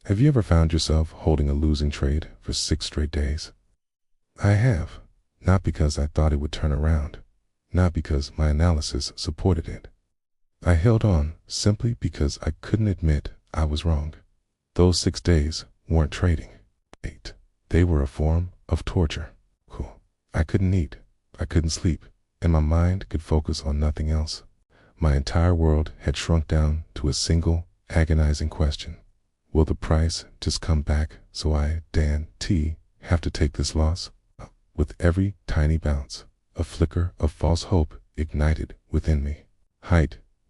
Have you ever found yourself holding a losing trade for 6 straight days? I have, not because I thought it would turn around, not because my analysis supported it. I held on simply because I couldn't admit I was wrong. Those 6 days weren't trading. They were a form of torture. I couldn't eat, I couldn't sleep, and my mind could focus on nothing else. My entire world had shrunk down to a single, agonizing question. Will the price just come back so I, Dan T., have to take this loss? With every tiny bounce, a flicker of false hope ignited within me.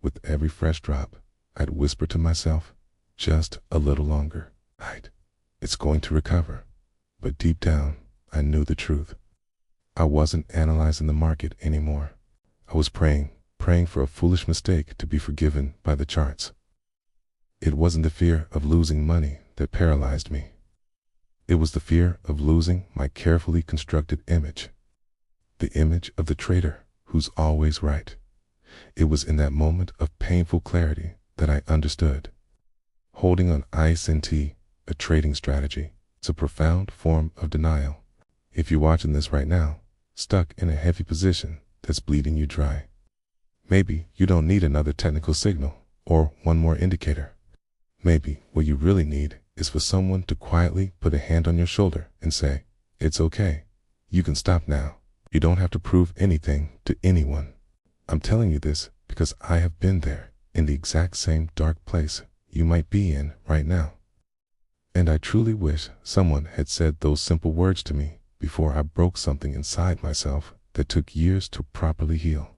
With every fresh drop, I'd whisper to myself, just a little longer. It's going to recover. But deep down, I knew the truth. I wasn't analyzing the market anymore. I was praying for a foolish mistake to be forgiven by the charts. It wasn't the fear of losing money that paralyzed me. It was the fear of losing my carefully constructed image. The image of the trader who's always right. It was in that moment of painful clarity that I understood. Holding on ISNT, a trading strategy, it's a profound form of denial. If you're watching this right now, stuck in a heavy position that's bleeding you dry, maybe you don't need another technical signal or one more indicator. Maybe what you really need is for someone to quietly put a hand on your shoulder and say, it's okay. You can stop now. You don't have to prove anything to anyone. I'm telling you this because I have been there, in the exact same dark place you might be in right now. And I truly wish someone had said those simple words to me before I broke something inside myself that took years to properly heal.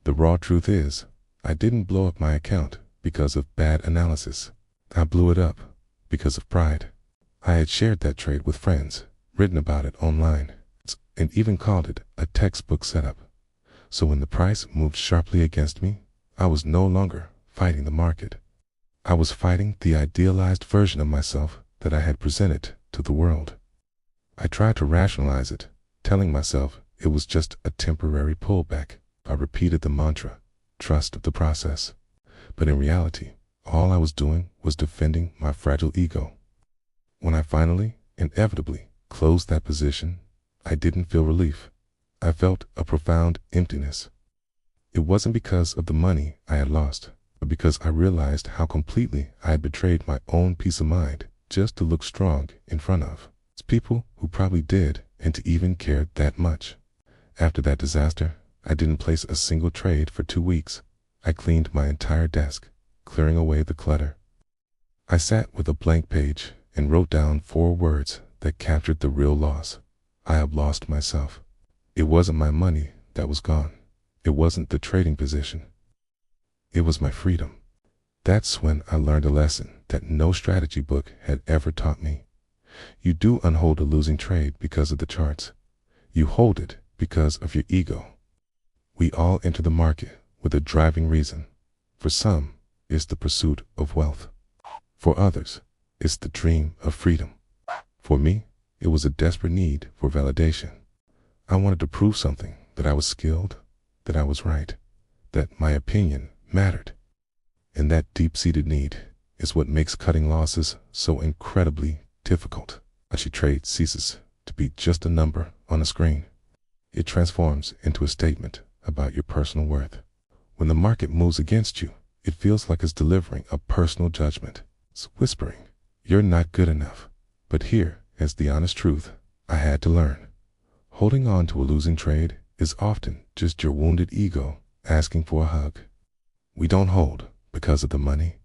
The raw truth is, I didn't blow up my account because of bad analysis. I blew it up because of pride. I had shared that trade with friends, written about it online, and even called it a textbook setup. So when the price moved sharply against me, I was no longer fighting the market. I was fighting the idealized version of myself that I had presented to the world. I tried to rationalize it, telling myself it was just a temporary pullback. I repeated the mantra, trust the process. But in reality, all I was doing was defending my fragile ego. When I finally, inevitably, closed that position, I didn't feel relief. I felt a profound emptiness. It wasn't because of the money I had lost, but because I realized how completely I had betrayed my own peace of mind just to look strong in front of people who probably did and to even care that much. After that disaster, I didn't place a single trade for 2 weeks. I cleaned my entire desk, clearing away the clutter. I sat with a blank page and wrote down 4 words that captured the real loss. I have lost myself. It wasn't my money that was gone. It wasn't the trading position. It was my freedom. That's when I learned a lesson that no strategy book had ever taught me. You do unhold a losing trade because of the charts. You hold it because of your ego. We all enter the market with a driving reason. For some, it's the pursuit of wealth. For others, it's the dream of freedom. For me, it was a desperate need for validation. I wanted to prove something, that I was skilled, that I was right, that my opinion mattered. And that deep-seated need is what makes cutting losses so incredibly difficult. A trade ceases to be just a number on a screen. It transforms into a statement about your personal worth. When the market moves against you, it feels like it's delivering a personal judgment. It's whispering, you're not good enough. But here is the honest truth I had to learn. Holding on to a losing trade is often just your wounded ego asking for a hug. We don't hold because of the money.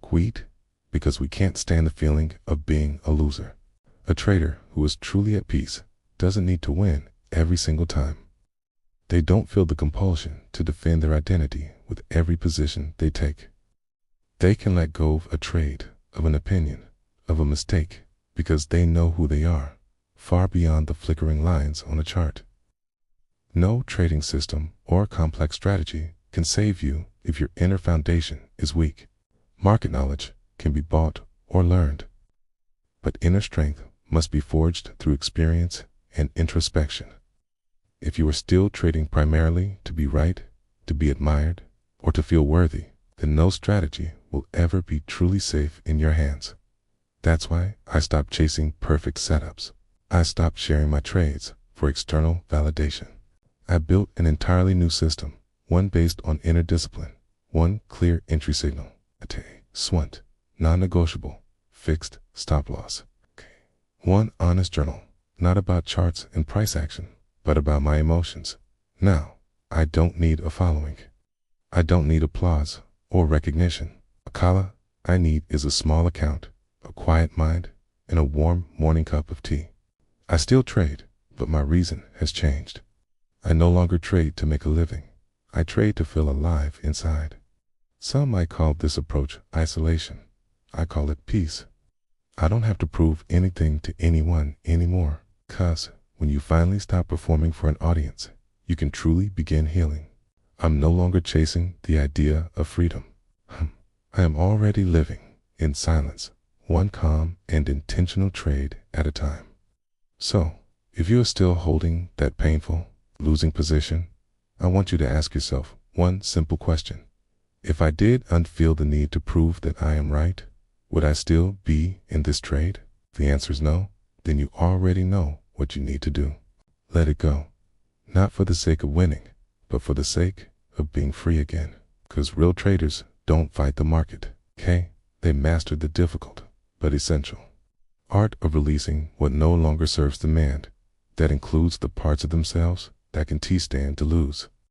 We eat because we can't stand the feeling of being a loser. A trader who is truly at peace doesn't need to win every single time. They don't feel the compulsion to defend their identity with every position they take. They can let go of a trade, of an opinion, of a mistake, because they know who they are, far beyond the flickering lines on a chart. No trading system or complex strategy can save you if your inner foundation is weak. Market knowledge can be bought or learned, but inner strength must be forged through experience and introspection. If you are still trading primarily to be right, to be admired, or to feel worthy, then no strategy will ever be truly safe in your hands. That's why I stopped chasing perfect setups. I stopped sharing my trades for external validation. I built an entirely new system, one based on inner discipline, one clear entry signal, SWOT, non-negotiable, fixed stop loss. One honest journal, not about charts and price action, but about my emotions. Now, I don't need a following. I don't need applause or recognition. Akala, I need is a small account, a quiet mind, and a warm morning cup of tea. I still trade, but my reason has changed. I no longer trade to make a living. I trade to feel alive inside. Some might call this approach isolation. I call it peace. I don't have to prove anything to anyone anymore, 'cause when you finally stop performing for an audience, you can truly begin healing. I'm no longer chasing the idea of freedom. I am already living in silence, one calm and intentional trade at a time. So, if you are still holding that painful, losing position, I want you to ask yourself one simple question. If I did unfeel the need to prove that I am right, would I still be in this trade? If the answer is no, then you already know what you need to do. Let it go. Not for the sake of winning, but for the sake of being free again. 'Cause real traders don't fight the market, okay? They master the difficult, but essential art of releasing what no longer serves demand. That includes the parts of themselves that can stand to lose.